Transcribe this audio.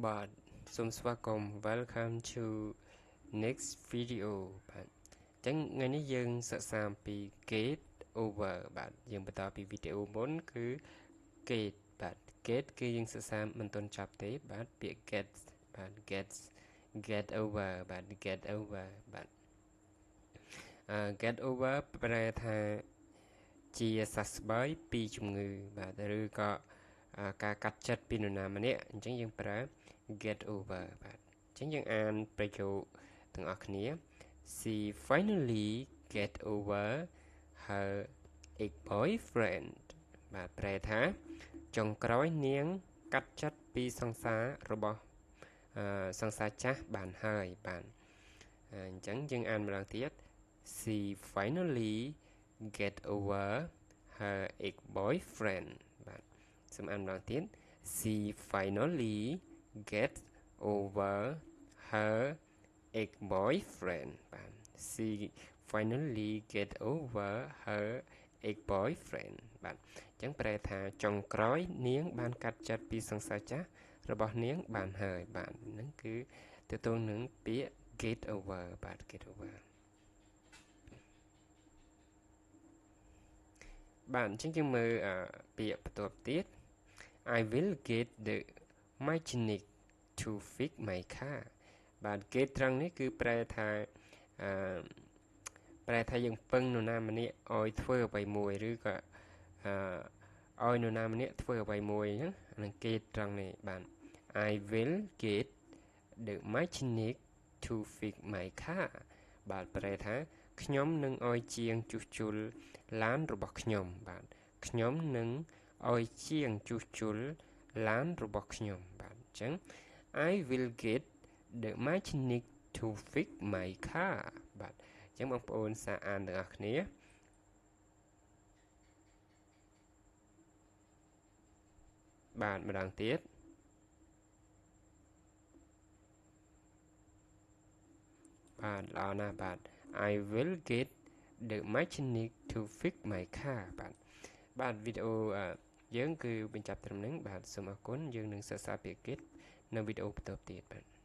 បាទសូមស្វាគមន៍ Welcome to next video បាទអញ្ចឹងថ្ងៃនេះយើងសិក្សាអំពី get over បាទយើងបន្តពីវីដេអូមុនគឺ get បាទ get គឺយើងសិក្សាមិនទាន់ចប់ទេបាទពាក្យ get បាទ get over បាទ get over បាទget over ប្រែថាជាសះស្បើយពីជំងឺបាទឬក៏ការកាត់ចិត្តពីនរណាម្នាក់អញ្ចឹងយើងប្រើ get over បាទអញ្ចឹងយើងអានប្រយោគទាំងអស់គ្នា She finally get over her ex-boyfriend បាទប្រែថាចុងក្រោយនាងកាត់ចិត្តពីសង្សាររបស់សង្សារចាស់បានហើយបាទអញ្ចឹងយើងអានម្ដងទៀត She finally get over her ex-boyfriend បាទសូមអានម្ដងទៀត She finally get over her ex-boyfriend បាទ She finally get over her ex-boyfriend បាទអញ្ចឹងប្រែថាចុងក្រោយនាងបានកាត់ចិត្តពីសង្សារចាស់របស់នាងបានហើយបាទហ្នឹងគឺទទល់នឹងពាក្យ get over បាទ get over បាទអញ្ចឹងយើងមើលពាក្យបន្ទាប់ទៀត I will get the mechanic to fix my car បាទ get ត្រង់នេះគឺប្រែថាយើងពឹងនរណាម្នាក់ឲ្យធ្វើអ្វីមួយឬក៏ឲ្យនរណាម្នាក់ធ្វើអ្វីមួយអញ្ចឹងអានឹង get ត្រង់នេះបាទ I will get the mechanic to fix my car បាទប្រែថាខ្ញុំនឹងឲ្យជាងជួសជុលឡានរបស់ខ្ញុំបាទខ្ញុំនឹងឲ្យជាងជួសជុលឡានរបស់ខ្ញុំបាទអញ្ចឹង I will get the mechanic to fix my car បាទអញ្ចឹងបងប្អូនសាអានទាំងអស់គ្នាបាទម្ដងទៀតបាទល្អណាស់បាទ I will get the mechanic to fix my car បាទវីដេអូយើងគឺបញ្ចប់ត្រឹមនេះបាទសូមអរគុណយើងនឹងសិក្សាពាក្យ get នៅវីដេអូបន្តទៀតបាទ